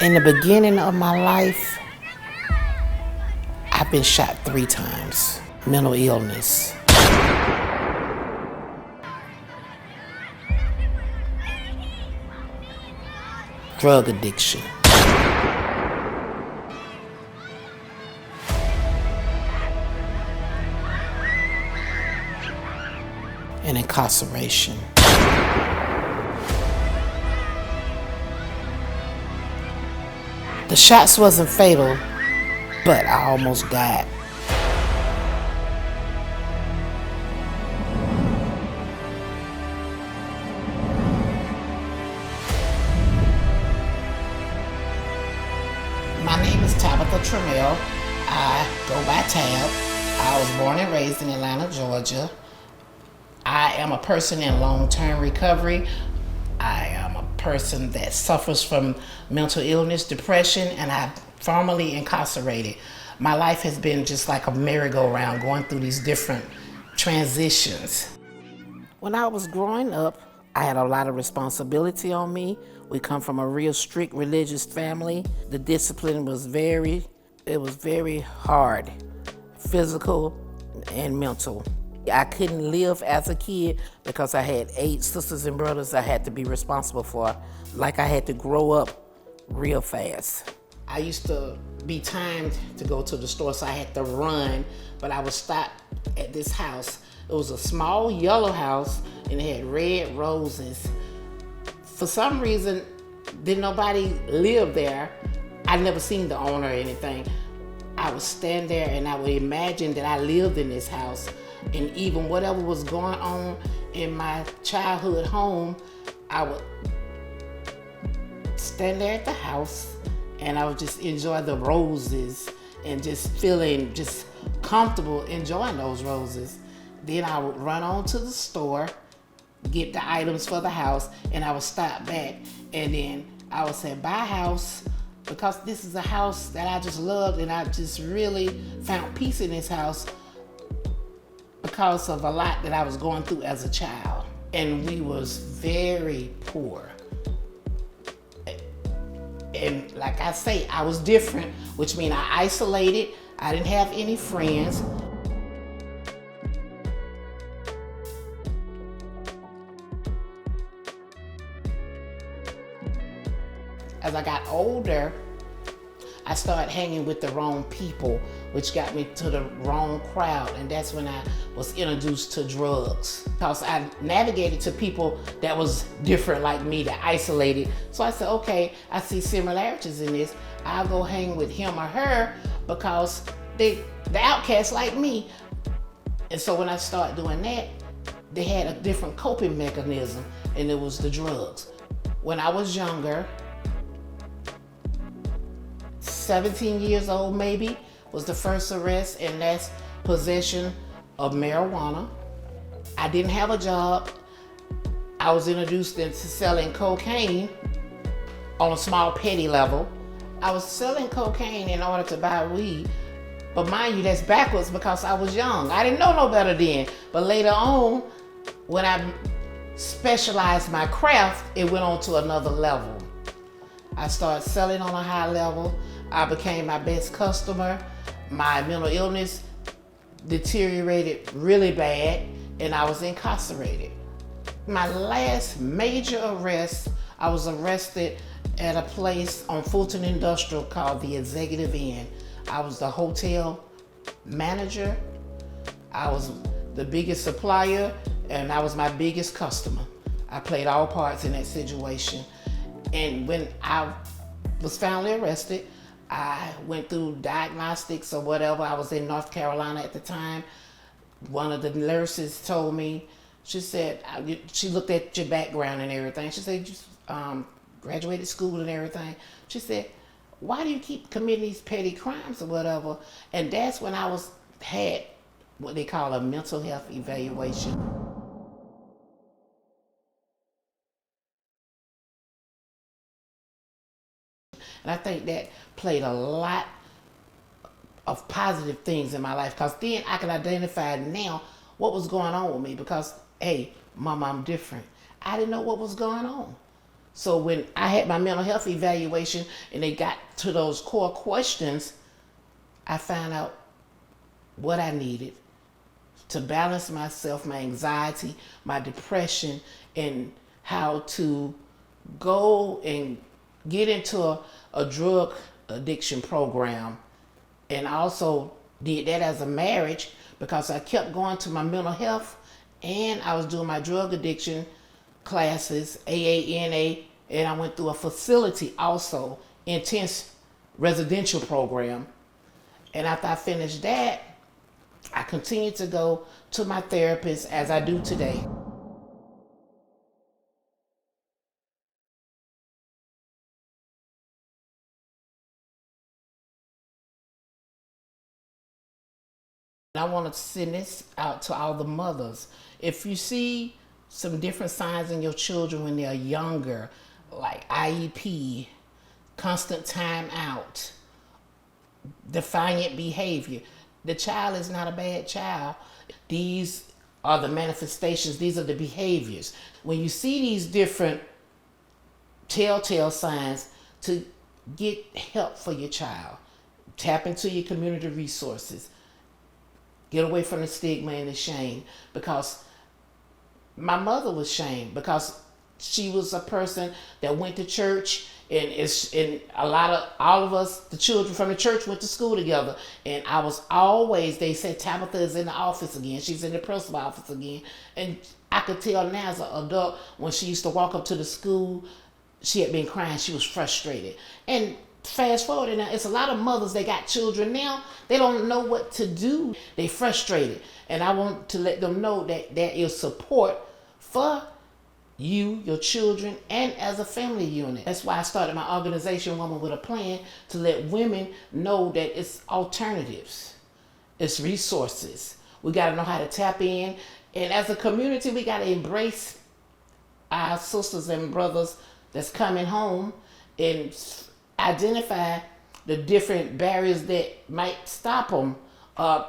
In the beginning of my life, I've been shot 3 times. Mental illness. Drug addiction. And incarceration. The shots wasn't fatal, but I almost died. My name is Tabatha Trammell. I go by Tab. I was born and raised in Atlanta, Georgia. I am a person in long-term recovery. I am a person that suffers from mental illness, depression, and I'm formerly incarcerated. My life has been just like a merry-go-round, going through these different transitions. When I was growing up, I had a lot of responsibility on me. We come from a real strict religious family. The discipline was very hard, physical and mental. I couldn't live as a kid because I had 8 sisters and brothers I had to be responsible for. Like I had to grow up real fast. I used to be timed to go to the store, so I had to run, but I would stop at this house. It was a small yellow house and it had red roses. For some reason, didn't nobody live there. I'd never seen the owner or anything. I would stand there and I would imagine that I lived in this house. And even whatever was going on in my childhood home, I would stand there at the house and I would just enjoy the roses and just feeling just comfortable enjoying those roses. Then I would run on to the store, get the items for the house, and I would stop back and then I would say, bye house, because this is a house that I just loved and I just really found peace in this house because of a lot that I was going through as a child. And we was very poor. And like I say, I was different, which means I isolated. I didn't have any friends. As I got older, I started hanging with the wrong people, which got me to the wrong crowd, and that's when I was introduced to drugs. Because I navigated to people that was different like me, that isolated. So I said, okay, I see similarities in this. I'll go hang with him or her because the outcasts like me. And so when I started doing that, they had a different coping mechanism, and it was the drugs. When I was younger, 17 years old maybe, was the first arrest, and that's possession of marijuana. I didn't have a job. I was introduced into selling cocaine on a small petty level. I was selling cocaine in order to buy weed, but mind you, that's backwards because I was young. I didn't know no better then, but later on, when I specialized my craft, it went on to another level. I started selling on a high level. I became my best customer. My mental illness deteriorated really bad, and I was incarcerated. My last major arrest, I was arrested at a place on Fulton Industrial called the Executive Inn. I was the hotel manager. I was the biggest supplier, and I was my biggest customer. I played all parts in that situation. And when I was finally arrested, I went through diagnostics or whatever. I was in North Carolina at the time. One of the nurses told me, she said, she looked at your background and everything. She said, you graduated school and everything. She said, why do you keep committing these petty crimes or whatever? And that's when I had what they call a mental health evaluation. And I think that played a lot of positive things in my life, because then I can identify now what was going on with me, because, hey, Mama, I'm different. I didn't know what was going on. So when I had my mental health evaluation and they got to those core questions, I found out what I needed to balance myself, my anxiety, my depression, and how to go and get into a drug addiction program. And I also did that as a marriage because I kept going to my mental health and I was doing my drug addiction classes, AANA, and I went through a facility also, intense residential program. And after I finished that, I continued to go to my therapist as I do today. I want to send this out to all the mothers. If you see some different signs in your children when they're younger, like IEP, constant time out, defiant behavior, the child is not a bad child. These are the manifestations, these are the behaviors. When you see these different telltale signs, to get help for your child, tap into your community resources, get away from the stigma and the shame, because my mother was shamed because she was a person that went to church, and all of us, the children from the church, went to school together. And I was always, they said Tabatha is in the office again. She's in the principal office again. And I could tell now as an adult, when she used to walk up to the school, she had been crying. She was frustrated. And fast forward, now it's a lot of mothers that got children now. They don't know what to do. They frustrated. And I want to let them know that there is support for you, your children, and as a family unit. That's why I started my organization, Woman with a Plan, to let women know that it's alternatives, it's resources. We got to know how to tap in. And as a community, we got to embrace our sisters and brothers that's coming home and identify the different barriers that might stop them or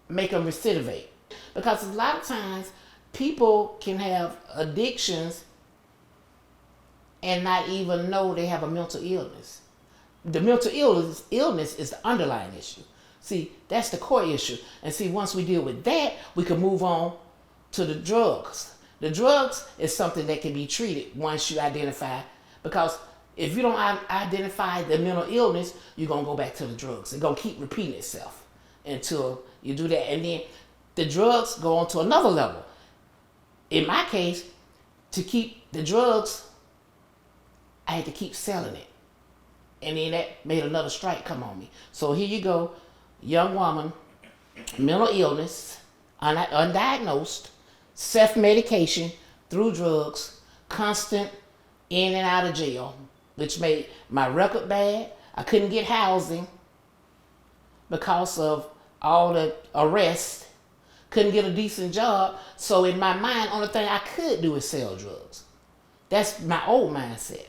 make them recidivate. Because a lot of times, people can have addictions and not even know they have a mental illness. The mental illness is the underlying issue. See, that's the core issue. And see, once we deal with that, we can move on to the drugs. The drugs is something that can be treated once you identify, because if you don't identify the mental illness, you're going to go back to the drugs. It's going to keep repeating itself until you do that. And then the drugs go on to another level. In my case, to keep the drugs, I had to keep selling it. And then that made another strike come on me. So here you go, young woman, mental illness, undiagnosed, self-medication through drugs, constant in and out of jail, which made my record bad. I couldn't get housing because of all the arrests. Couldn't get a decent job. So in my mind, only thing I could do is sell drugs. That's my old mindset.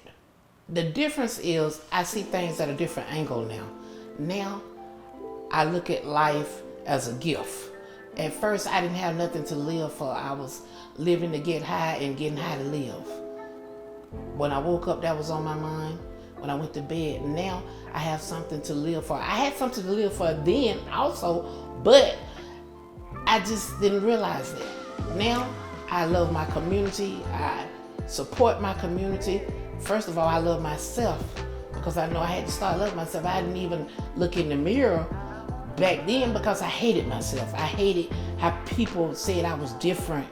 The difference is I see things at a different angle now. Now I look at life as a gift. At first I didn't have nothing to live for. I was living to get high and getting high to live. When I woke up, that was on my mind. When I went to bed, now I have something to live for. I had something to live for then also, but I just didn't realize it. Now, I love my community. I support my community. First of all, I love myself because I know I had to start loving myself. I didn't even look in the mirror back then because I hated myself. I hated how people said I was different.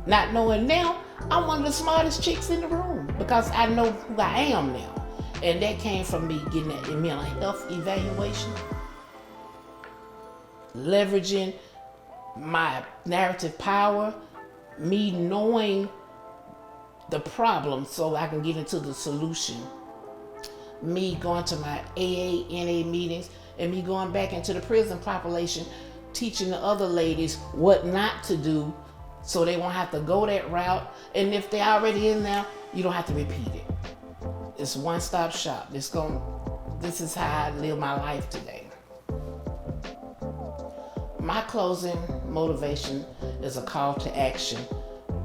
Not knowing now, I'm one of the smartest chicks in the room because I know who I am now. And that came from me getting that mental health evaluation, leveraging my narrative power, me knowing the problem so I can get into the solution, me going to my AANA meetings, and me going back into the prison population, teaching the other ladies what not to do so they won't have to go that route. And if they're already in there, you don't have to repeat it. It's one-stop shop. This is how I live my life today. My closing motivation is a call to action,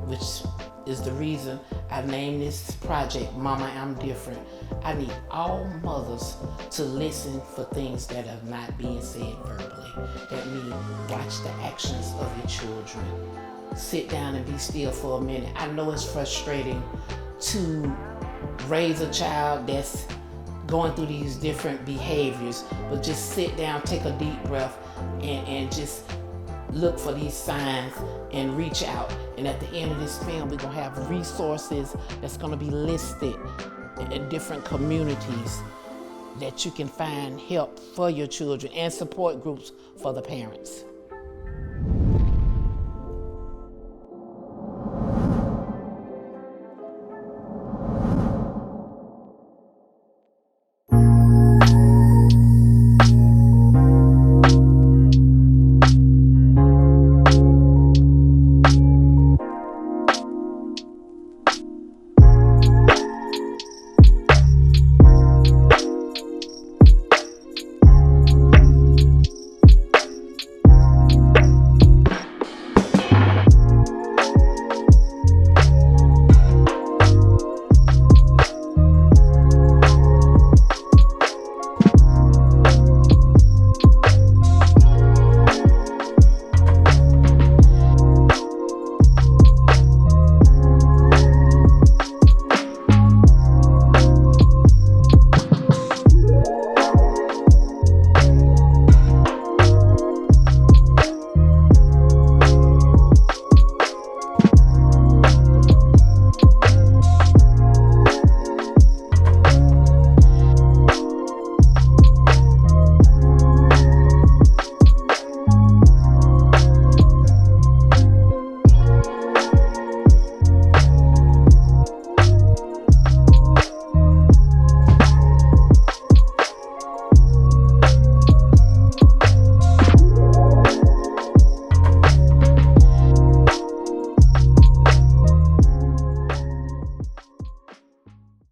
which is the reason I named this project Mama, I'm Different. I need all mothers to listen for things that are not being said verbally. That means watch the actions of your children. Sit down and be still for a minute. I know it's frustrating to raise a child that's going through these different behaviors, but just sit down, take a deep breath, and just look for these signs and reach out. And at the end of this film, we're gonna have resources that's gonna be listed in different communities that you can find help for your children and support groups for the parents.